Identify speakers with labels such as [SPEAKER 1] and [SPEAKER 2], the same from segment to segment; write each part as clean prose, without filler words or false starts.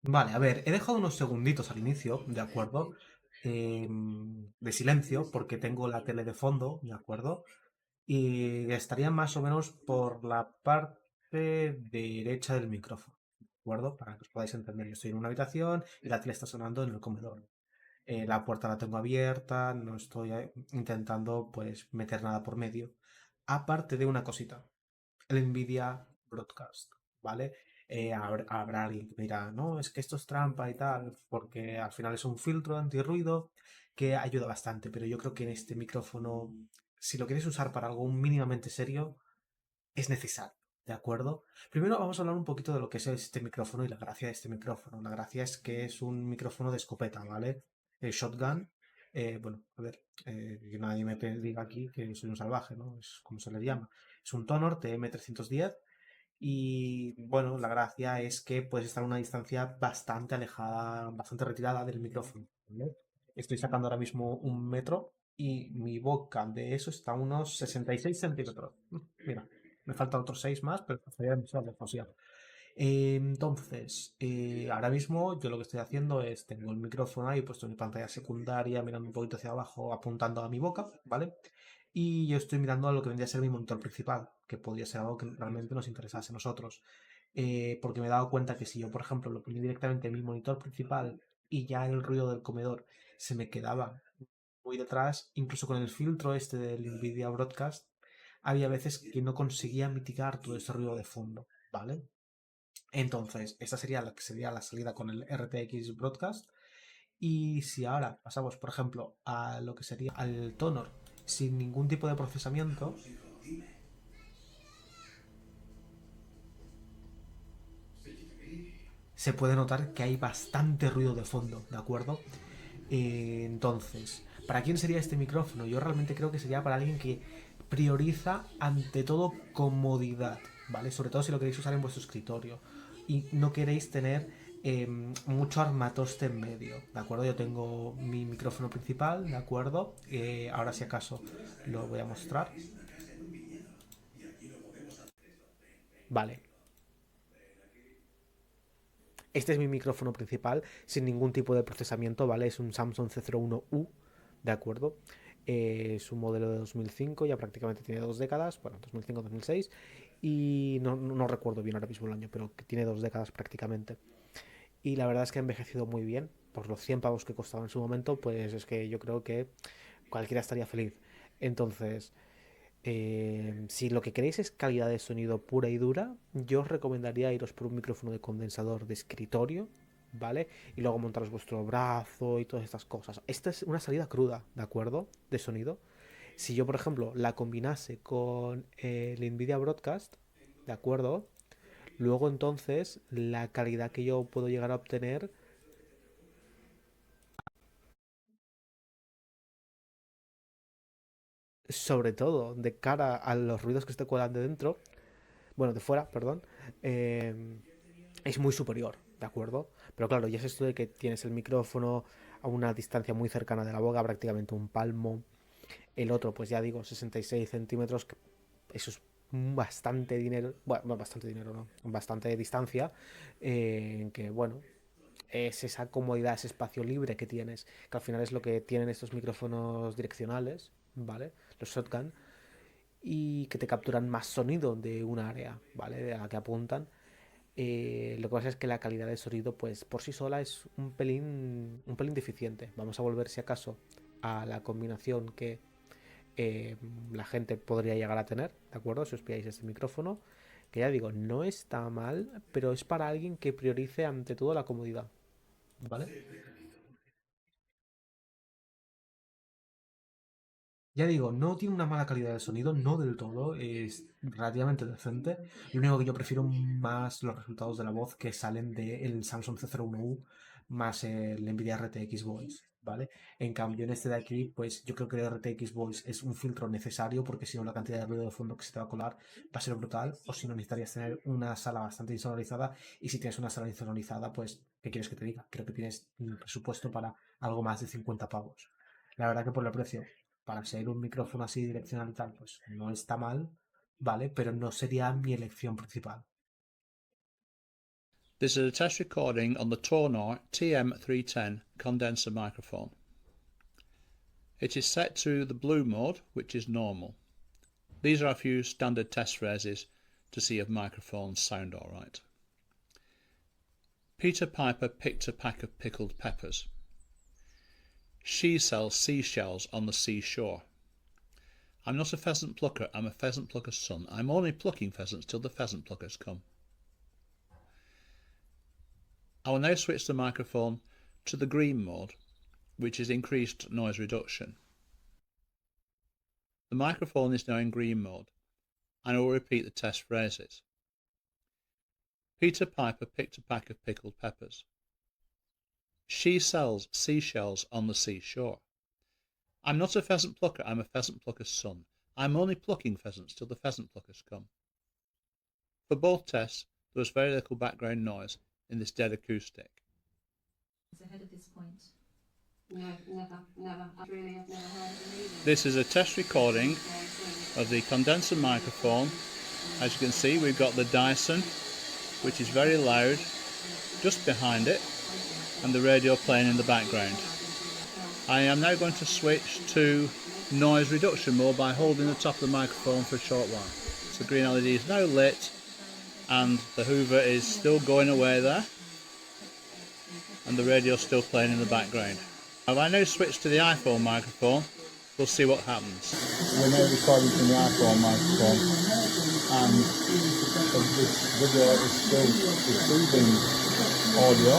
[SPEAKER 1] Vale, a ver, he dejado unos segunditos al inicio, ¿de acuerdo? De silencio, porque tengo la tele de fondo, ¿de acuerdo? Y estaría más o menos por la parte derecha del micrófono, ¿de acuerdo? Para que os podáis entender, yo estoy en una habitación y la tele está sonando en el comedor. La puerta la tengo abierta, no estoy intentando pues meter nada por medio. Aparte de una cosita, el Nvidia Broadcast, ¿vale? Habrá alguien que me dirá, no, es que esto es trampa y tal, porque al final es un filtro antirruido que ayuda bastante, pero yo creo que en este micrófono, si lo quieres usar para algo mínimamente serio, es necesario, ¿de acuerdo? Primero vamos a hablar un poquito de lo que es este micrófono y la gracia de este micrófono. La gracia es que es un micrófono de escopeta, ¿vale? Shotgun. Bueno, a ver, que nadie me diga aquí que soy un salvaje, ¿no? Es como se le llama. Es un TONOR TM310 y bueno, la gracia es que puedes estar a una distancia bastante alejada, bastante retirada del micrófono, ¿vale? Estoy sacando ahora mismo 1 metro y mi boca de eso está a unos 66 centímetros. Mira, me faltan otros 6 más, pero estaría demasiado lejos ya. Entonces, ahora mismo yo lo que estoy haciendo es, tengo el micrófono ahí puesto en mi pantalla secundaria, mirando un poquito hacia abajo, apuntando a mi boca, ¿vale? Y yo estoy mirando a lo que vendría a ser mi monitor principal, que podría ser algo que realmente nos interesase a nosotros. Porque me he dado cuenta que si yo, por ejemplo, lo ponía directamente en mi monitor principal y ya el ruido del comedor se me quedaba muy detrás, incluso con el filtro este del Nvidia Broadcast, había veces que no conseguía mitigar todo ese ruido de fondo, ¿vale? Entonces, esta sería la que sería la salida con el RTX Broadcast. Y si ahora pasamos, por ejemplo, a lo que sería al Tonor sin ningún tipo de procesamiento, se puede notar que hay bastante ruido de fondo, ¿de acuerdo? Entonces, ¿para quién sería este micrófono? Yo realmente creo que sería para alguien que prioriza ante todo comodidad, ¿vale? Sobre todo si lo queréis usar en vuestro escritorio y no queréis tener mucho armatoste en medio, ¿de acuerdo? Yo tengo mi micrófono principal, ¿de acuerdo? Ahora si acaso lo voy a mostrar. Vale, este es mi micrófono principal sin ningún tipo de procesamiento, ¿vale? Es un Samsung C01U, ¿de acuerdo? Es un modelo de 2005, ya prácticamente tiene 2 décadas, bueno, 2005-2006, y no recuerdo bien ahora mismo el año, pero que tiene 2 décadas prácticamente. Y la verdad es que ha envejecido muy bien, por los 100 pavos que costaba en su momento, pues es que yo creo que cualquiera estaría feliz. Entonces, si lo que queréis es calidad de sonido pura y dura, yo os recomendaría iros por un micrófono de condensador de escritorio, ¿vale? Y luego montaros vuestro brazo y todas estas cosas. Esta es una salida cruda, ¿de acuerdo? De sonido. Si yo, por ejemplo, la combinase con el Nvidia Broadcast, ¿de acuerdo? Luego entonces la calidad que yo puedo llegar a obtener, sobre todo de cara a los ruidos que estoy colando dentro, bueno, de fuera, perdón, eh, es muy superior, ¿de acuerdo? Pero claro, ya es esto de que tienes el micrófono a una distancia muy cercana de la boca, prácticamente un palmo. El otro, pues ya digo, 66 centímetros, que eso es bastante dinero, bueno, bastante dinero, ¿no? Bastante distancia, en que, bueno, es esa comodidad, ese espacio libre que tienes, que al final es lo que tienen estos micrófonos direccionales, ¿vale? Los shotgun, y que te capturan más sonido de un área, ¿vale? A la que apuntan. Lo que pasa es que la calidad de sonido, pues por sí sola es un pelín deficiente. Vamos a volver, si acaso, a la combinación que eh, la gente podría llegar a tener, ¿de acuerdo? Si os pilláis este micrófono, que ya digo, no está mal, pero es para alguien que priorice ante todo la comodidad, ¿vale? Ya digo, no tiene una mala calidad de sonido, no del todo, es relativamente decente. Lo único que yo prefiero más los resultados de la voz que salen del Samsung C01U más el Nvidia RTX Voice, ¿vale? En cambio, en este de aquí, pues yo creo que el RTX Voice es un filtro necesario porque si no la cantidad de ruido de fondo que se te va a colar va a ser brutal, o si no necesitarías tener una sala bastante insonorizada y si tienes una sala insonorizada, pues, ¿qué quieres que te diga? Creo que tienes un presupuesto para algo más de 50 pavos. La verdad que por el precio para ser un micrófono así direccional y tal, pues no está mal, ¿vale? Pero no sería mi elección principal.
[SPEAKER 2] This is a test recording on the TONOR TM310 condenser microphone. It is set to the blue mode, which is normal. These are a few standard test phrases to see if microphones sound alright. Peter Piper picked a pack of pickled peppers. She sells seashells on the seashore. I'm not a pheasant plucker, I'm a pheasant plucker's son. I'm only plucking pheasants till the pheasant pluckers come. I will now switch the microphone to the green mode, which is increased noise reduction. The microphone is now in green mode, and I will repeat the test phrases. Peter Piper picked a pack of pickled peppers. She sells seashells on the seashore. I'm not a pheasant plucker, I'm a pheasant plucker's son. I'm only plucking pheasants till the pheasant pluckers come. For both tests, there was very little background noise in this dead acoustic.
[SPEAKER 3] Ahead of this point. No, never. I've never heard of it either.
[SPEAKER 2] This is a test recording of the condenser microphone. As you can see, we've got the Dyson, which is very loud, just behind it, and the radio playing in the background. I am now going to switch to noise reduction mode by holding the top of the microphone for a short while. So the green LED is now lit, and the Hoover is still going away there, and the radio is still playing in the background. If I now switch to the iPhone microphone, we'll see what happens. We're now recording from the iPhone microphone, and this video is still receiving audio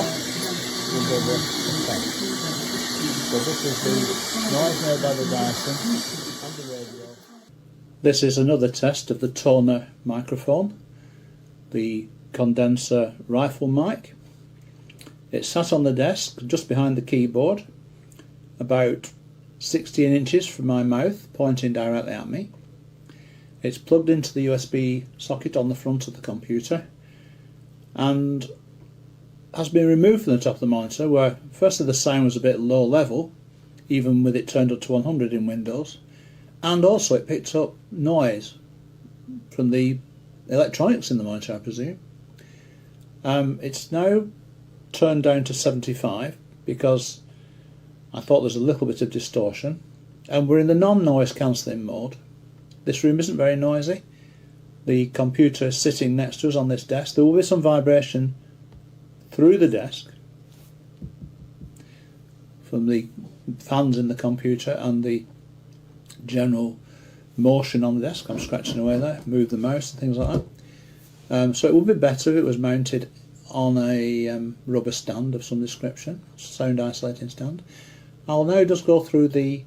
[SPEAKER 2] with the text. So this is the noise made by the Dyson and the radio. This is another test of the TONOR microphone, the condenser rifle mic. It's sat on the desk just behind the keyboard, about 16 inches from my mouth, pointing directly at me. It's plugged into the USB socket on the front of the computer and has been removed from the top of the monitor, where firstly the sound was a bit low level, even with it turned up to 100 in Windows, and also it picked up noise from the electronics in the monitor, I presume. It's now turned down to 75 because I thought there's a little bit of distortion, and we're in the non-noise cancelling mode. This room isn't very noisy. The computer is sitting next to us on this desk. There will be some vibration through the desk from the fans in the computer and the general motion on the desk. I'm scratching away there, move the mouse and things like that. So it would be better if it was mounted on a rubber stand of some description, sound isolating stand. I'll now just go through the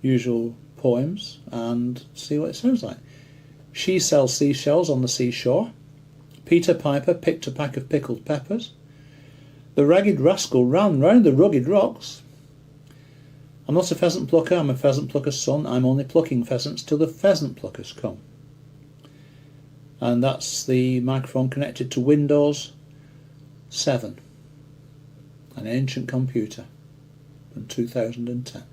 [SPEAKER 2] usual poems and see what it sounds like. She sells seashells on the seashore. Peter Piper picked a pack of pickled peppers. The ragged rascal ran round the rugged rocks. I'm not a pheasant plucker, I'm a pheasant plucker's son. I'm only plucking pheasants till the pheasant pluckers come. And that's the microphone connected to Windows 7, an ancient computer from 2010.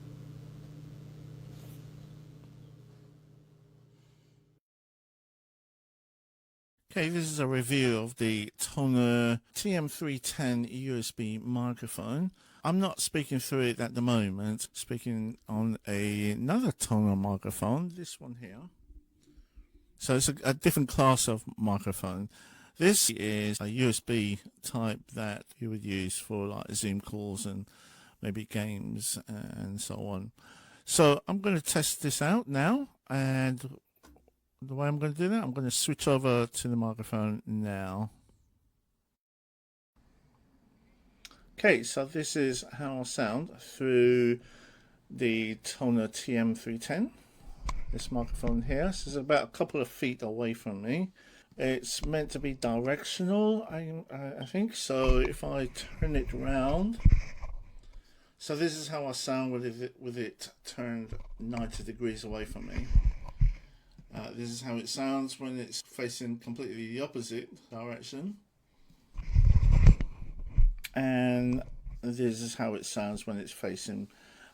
[SPEAKER 4] Okay, this is a review of the TONOR TM310 USB microphone. I'm not speaking through it at the moment, speaking on another TONOR microphone, this one here. So it's a different class of microphone. This is a USB type that you would use for like Zoom calls and maybe games and so on. So I'm going to test this out now, and the way I'm going to do that, I'm going to switch over to the microphone now. Okay, so this is how I sound through the TONOR TM310. This microphone here. This is about a couple of feet away from me. It's meant to be directional, I think. So if I turn it round, so this is how I sound with it turned 90 degrees away from me. This is how it sounds when it's facing completely the opposite direction. And this is how it sounds when it's facing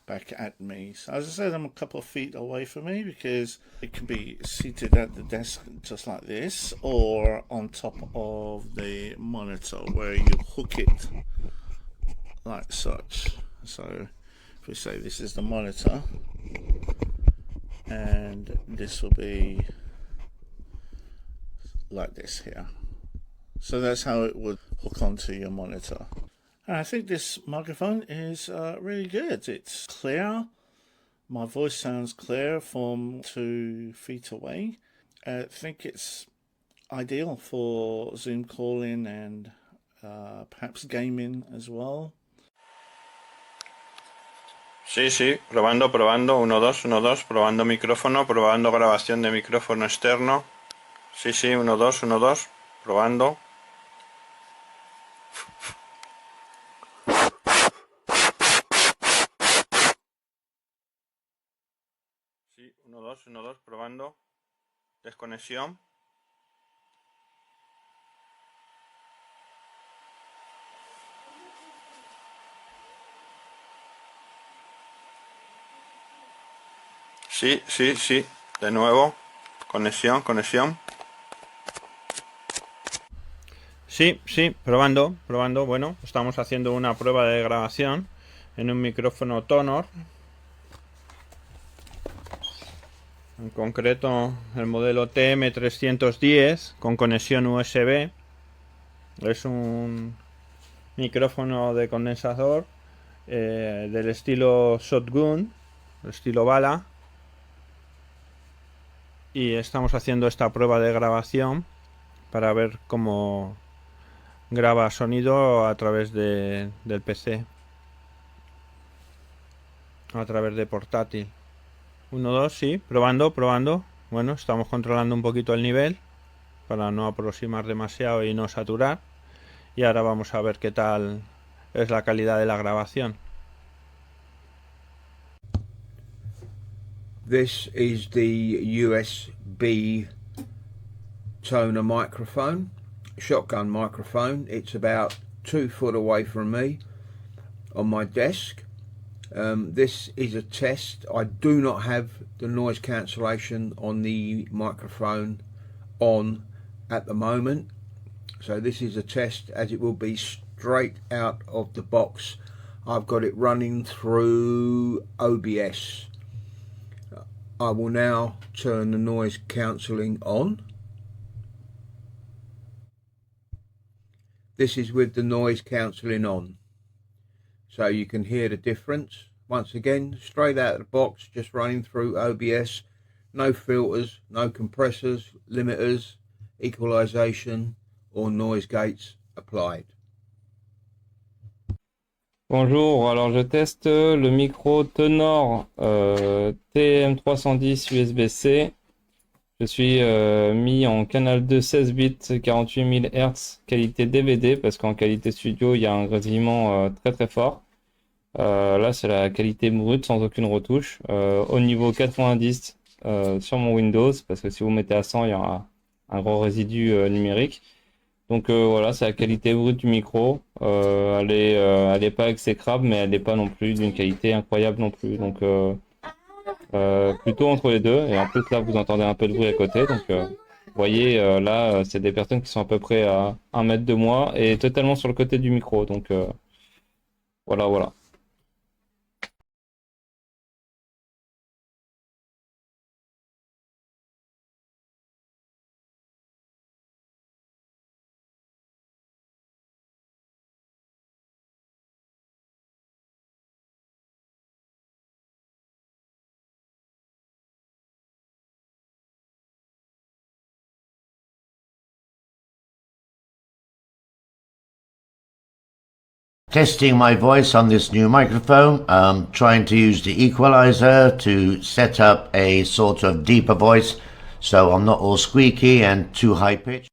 [SPEAKER 4] back at me. So as I said, I'm a couple of feet away from me because it can be seated at the desk just like this, or on top of the monitor where you hook it like such. So if we say this is the monitor, and this will be like this here. So that's how it would hook onto your monitor. And I think this microphone is really good. It's clear. My voice sounds clear from 2 feet away. I think it's ideal for Zoom calling and perhaps gaming as well.
[SPEAKER 5] Sí, sí, probando, 1, 2, 1, 2, probando micrófono, probando grabación de micrófono externo. Sí, sí, 1, 2, 1, 2, probando. Sí, 1, 2, 1, 2, probando. Desconexión. Sí, sí, sí, de nuevo. Conexión, conexión. Sí, sí, probando. Bueno, estamos haciendo una prueba de grabación en un micrófono TONOR. En concreto, el modelo TM310 con conexión USB. Es un micrófono de condensador del estilo shotgun, el estilo bala. Y estamos haciendo esta prueba de grabación para ver cómo graba sonido a través del PC, a través de portátil. 1, 2, sí, probando. Bueno, estamos controlando un poquito el nivel para no aproximar demasiado y no saturar. Y ahora vamos a ver qué tal es la calidad de la grabación.
[SPEAKER 6] This is the USB toner microphone, shotgun microphone. It's about 2 foot away from me on my desk. This is a test. I do not have the noise cancellation on the microphone on at the moment. So this is a test as it will be straight out of the box. I've got it running through OBS. I will now turn the noise cancelling on. This is with the noise cancelling on. So you can hear the difference. Once again, straight out of the box, just running through OBS. No filters, no compressors, limiters, equalization or noise gates applied.
[SPEAKER 7] Bonjour, alors je teste le micro TONOR TM310 USB-C. Je suis mis en canal 2 16 bits 48 000 Hz qualité DVD parce qu'en qualité studio il y a un grésillement très fort. Là c'est la qualité brute sans aucune retouche. Au niveau 90 sur mon Windows parce que si vous mettez à 100 il y aura un gros résidu numérique. Donc voilà, c'est la qualité brute du micro. Elle est pas exécrable, mais elle n'est pas non plus d'une qualité incroyable non plus. Donc plutôt entre les deux. Et en plus là, vous entendez un peu de bruit à côté. Donc vous voyez, là, c'est des personnes qui sont à peu près à 1 mètre de moi et totalement sur le côté du micro. Donc voilà.
[SPEAKER 8] Testing my voice on this new microphone, trying to use the equalizer to set up a sort of deeper voice so I'm not all squeaky and too high pitched.